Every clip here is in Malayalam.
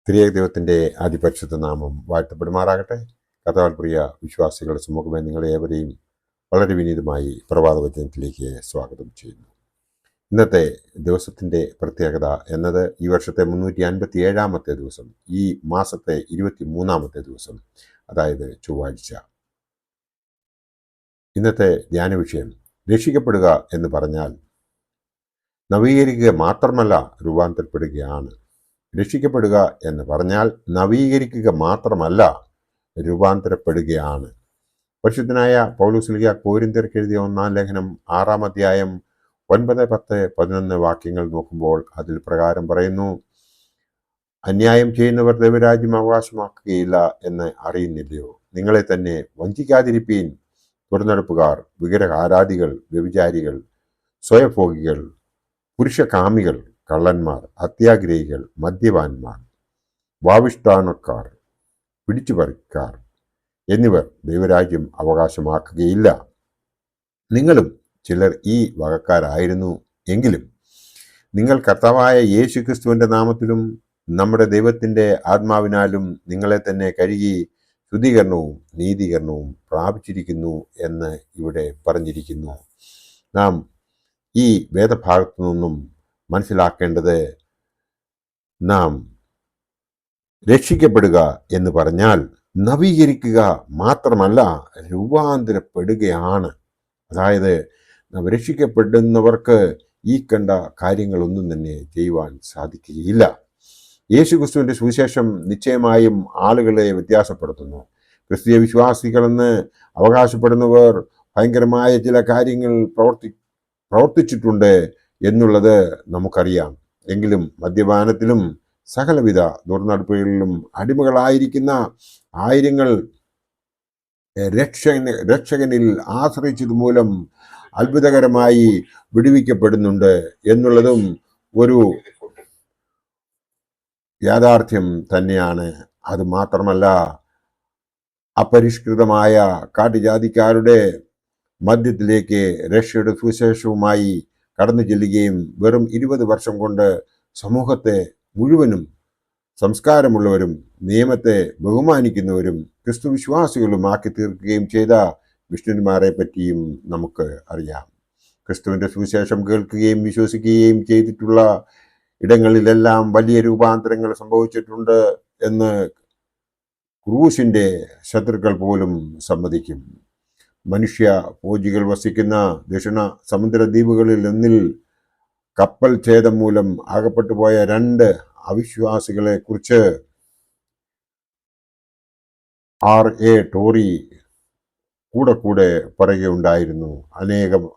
ത്രിയേക ദൈവത്തിൻ്റെ അതിപരിശുദ്ധ നാമം വാഴ്ത്തപ്പെടുമാറാകട്ടെ. കർത്താവിൽ പ്രിയ വിശ്വാസികളുടെ സുമുഖമേ നിങ്ങളെ ഏവരെയും വളരെ വിനീതമായി പ്രഭാത വചനത്തിലേക്ക് സ്വാഗതം ചെയ്യുന്നു. ഇന്നത്തെ ദിവസത്തിൻ്റെ പ്രത്യേകത എന്നത് ഈ വർഷത്തെ 357 ദിവസം, ഈ മാസത്തെ 23 ദിവസം, അതായത് ചൊവ്വാഴ്ച. ഇന്നത്തെ ധ്യാന വിഷയം രക്ഷിക്കപ്പെടുക എന്ന് പറഞ്ഞാൽ നവീകരിക്കുക മാത്രമല്ല രൂപാന്തരപ്പെടുകയാണ്. രക്ഷിക്കപ്പെടുക എന്ന് പറഞ്ഞാൽ നവീകരിക്കുക മാത്രമല്ല രൂപാന്തരപ്പെടുകയാണ്. പരിശുദ്ധനായ പൗലോസ് ശ്ലീഹ കൊരിന്ത്യർക്ക് എഴുതിയ 1-ാം ലേഖനം 6-ാം അധ്യായം 9, 10, 11 വാക്യങ്ങൾ നോക്കുമ്പോൾ അതിൽ പ്രകാരം പറയുന്നു: അന്യായം ചെയ്യുന്നവർ ദൈവരാജ്യം അവകാശമാക്കുകയില്ല എന്ന് അറിയുന്നില്ലയോ? നിങ്ങളെ തന്നെ വഞ്ചിക്കാതിരിപ്പീൻ. തുറന്നെടുപ്പുകാർ, വിഗ്രഹാരാധികൾ, വ്യഭിചാരികൾ, സ്വയഭോഗികൾ, പുരുഷകാമികൾ, കള്ളന്മാർ, ഹത്യാഗ്രഹികൾ, മദ്യപാന്മാർ, വാവിഷ്ഠാനക്കാർ, പിടിച്ചുപറിക്കാർ എന്നിവർ ദൈവരാജ്യം അവകാശമാക്കുകയില്ല. നിങ്ങളും ചിലർ ഈ വകക്കാരായിരുന്നു എങ്കിലും നിങ്ങൾ കർത്താവായ യേശു ക്രിസ്തുവിൻ്റെ നാമത്തിലും നമ്മുടെ ദൈവത്തിൻ്റെ ആത്മാവിനാലും നിങ്ങളെ തന്നെ കഴുകി ശുദ്ധീകരണവും നീതീകരണവും പ്രാപിച്ചിരിക്കുന്നു എന്ന് ഇവിടെ പറഞ്ഞിരിക്കുന്നു. നാം ഈ വേദഭാഗത്തു നിന്നും മനസ്സിലാക്കേണ്ടത്, നാം രക്ഷിക്കപ്പെടുക എന്ന് പറഞ്ഞാൽ നവീകരിക്കുക മാത്രമല്ല രൂപാന്തരപ്പെടുകയാണ്. അതായത് രക്ഷിക്കപ്പെടുന്നവർക്ക് ഈ കണ്ട കാര്യങ്ങളൊന്നും തന്നെ ചെയ്യുവാൻ സാധിക്കുകയില്ല. യേശു ക്രിസ്തുവിൻ്റെ സുവിശേഷം നിശ്ചയമായും ആളുകളെ വ്യത്യാസപ്പെടുത്തുന്നു. ക്രിസ്തീയ വിശ്വാസികളെന്ന് അവകാശപ്പെടുന്നവർ ഭയങ്കരമായ ചില കാര്യങ്ങൾ പ്രവർത്തിച്ചിട്ടുണ്ട് എന്നുള്ളത് നമുക്കറിയാം. എങ്കിലും മദ്യപാനത്തിലും സകലവിധ ദുർനടപ്പുകളിലും അടിമകളായിരിക്കുന്ന ആയിരങ്ങൾ രക്ഷകനിൽ ആശ്രയിച്ചത് മൂലം അത്ഭുതകരമായി വിടുവിക്കപ്പെടുന്നുണ്ട് എന്നുള്ളതും ഒരു യാഥാർത്ഥ്യം തന്നെയാണ്. അതുമാത്രമല്ല, അപരിഷ്കൃതമായ കാട്ടുജാതിക്കാരുടെ മധ്യത്തിലേക്ക് രക്ഷയുടെ സുവിശേഷവുമായി കടന്നു ചെല്ലുകയും വെറും 20 വർഷം കൊണ്ട് സമൂഹത്തെ മുഴുവനും സംസ്കാരമുള്ളവരും നിയമത്തെ ബഹുമാനിക്കുന്നവരും ക്രിസ്തുവിശ്വാസികളുമാക്കി തീർക്കുകയും ചെയ്ത മിഷണറിമാരെ പറ്റിയും നമുക്ക് അറിയാം. ക്രിസ്തുവിൻ്റെ സുവിശേഷം കേൾക്കുകയും വിശ്വസിക്കുകയും ചെയ്തിട്ടുള്ള ഇടങ്ങളിലെല്ലാം വലിയ രൂപാന്തരങ്ങൾ സംഭവിച്ചിട്ടുണ്ട് എന്ന് ക്രൂശിൻ്റെ ശത്രുക്കൾ പോലും സമ്മതിക്കും. മനുഷ്യ പൂജികൾ വസിക്കുന്ന ദക്ഷിണ സമുദ്രദ്വീപുകളിൽ ഒന്നിൽ കപ്പൽ ഛേദം മൂലം അകപ്പെട്ടു പോയ 2 അവിശ്വാസികളെ കുറിച്ച് R.A. ടോറി കൂടെ പറയുകയുണ്ടായിരുന്നു.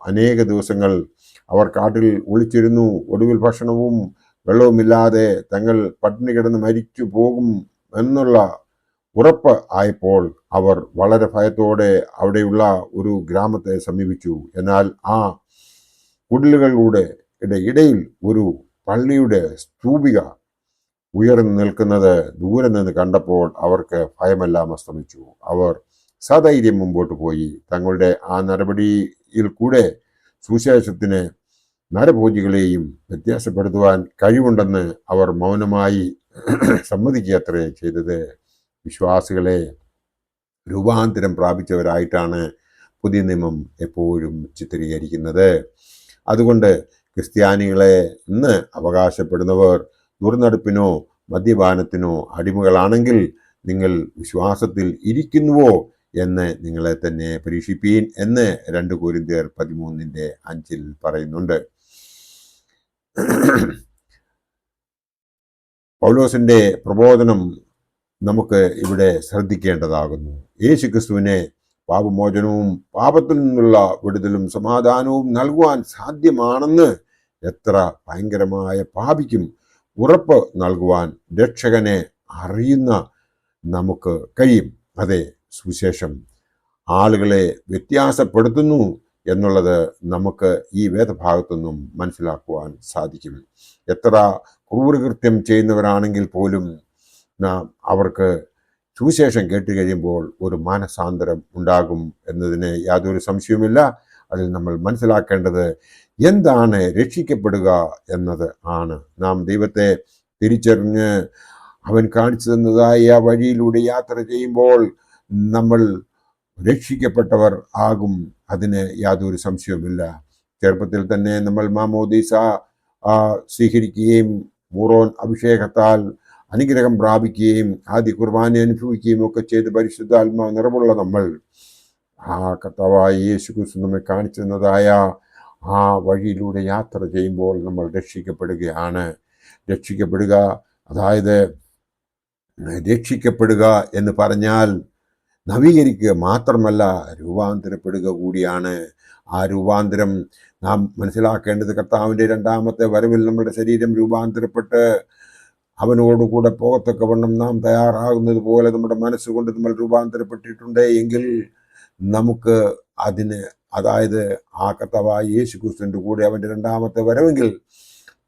അനേക ദിവസങ്ങൾ അവർ കാട്ടിൽ ഒളിച്ചിരുന്നു. ഒടുവിൽ ഭക്ഷണവും വെള്ളവുമില്ലാതെ തങ്ങൾ പട്ടിണി കിടന്ന് മരിച്ചു പോകും എന്നുള്ള ഉറപ്പ് ആയപ്പോൾ അവർ വളരെ ഭയത്തോടെ അവിടെയുള്ള ഒരു ഗ്രാമത്തെ സമീപിച്ചു. എന്നാൽ ആ കുടിലുകളുടെ ഇടയിൽ ഒരു പള്ളിയുടെ സ്തൂപിക ഉയർന്നു നിൽക്കുന്നത് ദൂരെ നിന്ന് കണ്ടപ്പോൾ അവർക്ക് ഭയമെല്ലാം അസ്തമിച്ചു. അവർ സധൈര്യം മുമ്പോട്ട് പോയി. തങ്ങളുടെ ആ നടപടിയിൽ കൂടെ സുവിശേഷത്തിന് നരഭോജികളെയും വ്യത്യാസപ്പെടുത്തുവാൻ കഴിവുണ്ടെന്ന് അവർ മൗനമായി സമ്മതിക്കുകയത്രേ ചെയ്തത്. വിശ്വാസികളെ രൂപാന്തരം പ്രാപിച്ചവരായിട്ടാണ് പുതിയ നിയമം എപ്പോഴും ചിത്രീകരിക്കുന്നത്. അതുകൊണ്ട് ക്രിസ്ത്യാനികളെ ഇന്ന് അവകാശപ്പെടുന്നവർ ദുർനടപ്പിനോ മദ്യപാനത്തിനോ അടിമകളാണെങ്കിൽ നിങ്ങൾ വിശ്വാസത്തിൽ ഇരിക്കുന്നുവോ എന്ന് നിങ്ങളെ തന്നെ പരീക്ഷിപ്പീൻ എന്ന് 2 കൊരിന്ത്യർ 13:5 പറയുന്നുണ്ട്. പൗലോസിന്റെ പ്രബോധനം നമുക്ക് ഇവിടെ ശ്രദ്ധിക്കേണ്ടതാകുന്നു. യേശു ക്രിസ്തുവിനെ പാപമോചനവും പാപത്തിൽ നിന്നുള്ള വിടുതലും സമാധാനവും നൽകുവാൻ സാധ്യമാണെന്ന് എത്ര ഭയങ്കരമായ പാപിക്കും ഉറപ്പ് നൽകുവാൻ രക്ഷകനെ അറിയുന്ന നമുക്ക് കഴിയും. അതെ, സുവിശേഷം ആളുകളെ വ്യത്യാസപ്പെടുത്തുന്നു എന്നുള്ളത് നമുക്ക് ഈ വേദഭാഗത്തുനിന്നും മനസ്സിലാക്കുവാൻ സാധിക്കും. എത്ര ക്രൂരകൃത്യം ചെയ്യുന്നവരാണെങ്കിൽ പോലും അവർക്ക് സുവിശേഷം കേട്ട് കഴിയുമ്പോൾ ഒരു മാനസാന്തരം ഉണ്ടാകും എന്നതിന് യാതൊരു സംശയവുമില്ല. അതിൽ നമ്മൾ മനസ്സിലാക്കേണ്ടത് എന്താണ് രക്ഷിക്കപ്പെടുക എന്നത് ആണ്. നാം ദൈവത്തെ തിരിച്ചറിഞ്ഞ് അവൻ കാണിച്ചു തന്നതായ ആ വഴിയിലൂടെ യാത്ര ചെയ്യുമ്പോൾ നമ്മൾ രക്ഷിക്കപ്പെട്ടവർ ആകും. അതിന് യാതൊരു സംശയവുമില്ല. ചെറുപ്പത്തിൽ തന്നെ നമ്മൾ മാമോദീസ സ്വീകരിക്കുകയും മൂറോൻ അഭിഷേകത്താൽ അനുഗ്രഹം പ്രാപിക്കുകയും ആദ്യ കുർബാന അനുഭവിക്കുകയും ഒക്കെ ചെയ്ത് പരിശുദ്ധാത്മാ നിറവുള്ള നമ്മൾ കർത്താവായ യേശു ക്രിസ്തു നമ്മെ കാണിച്ചു തന്നതായ ആ വഴിയിലൂടെ യാത്ര ചെയ്യുമ്പോൾ നമ്മൾ രക്ഷിക്കപ്പെടുകയാണ്. രക്ഷിക്കപ്പെടുക, അതായത് രക്ഷിക്കപ്പെടുക എന്ന് പറഞ്ഞാൽ നവീകരിക്കുക മാത്രമല്ല, രൂപാന്തരപ്പെടുക കൂടിയാണ്. ആ രൂപാന്തരം നാം മനസ്സിലാക്കേണ്ടത് കർത്താവിൻ്റെ രണ്ടാമത്തെ വരവിൽ നമ്മുടെ ശരീരം രൂപാന്തരപ്പെട്ട് അവനോടുകൂടെ പോകത്തക്കവണ്ണം നാം തയ്യാറാകുന്നത് പോലെ നമ്മുടെ മനസ്സുകൊണ്ട് നമ്മൾ രൂപാന്തരപ്പെട്ടിട്ടുണ്ട് എങ്കിൽ നമുക്ക് അതിന്, അതായത് ആ കർത്താവായ യേശു ക്രിസ്തുവിൻ്റെ കൂടെ അവൻ്റെ രണ്ടാമത്തെ വരവെങ്കിൽ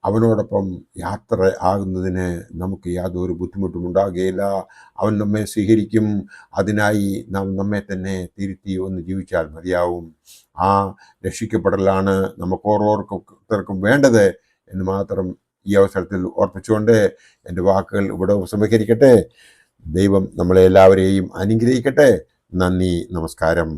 അവനോടൊപ്പം യാത്ര ആകുന്നതിന് നമുക്ക് യാതൊരു ബുദ്ധിമുട്ടും ഉണ്ടാകുകയില്ല. അവൻ നമ്മെ സ്വീകരിക്കും. അതിനായി നാം നമ്മെ തന്നെ തിരുത്തി ഒന്ന് ജീവിച്ചാൽ മതിയാവും. ആ രക്ഷിക്കപ്പെടലാണ് നമുക്ക് ഓരോരുത്തർക്കും വേണ്ടത് എന്ന് മാത്രം ഈ അവസരത്തിൽ ഓർപ്പിച്ചുകൊണ്ട് എൻ്റെ വാക്കുകൾ ഇവിടെ ഉപസംഹരിക്കട്ടെ. ദൈവം നമ്മളെ എല്ലാവരെയും അനുഗ്രഹിക്കട്ടെ. നന്ദി, നമസ്കാരം.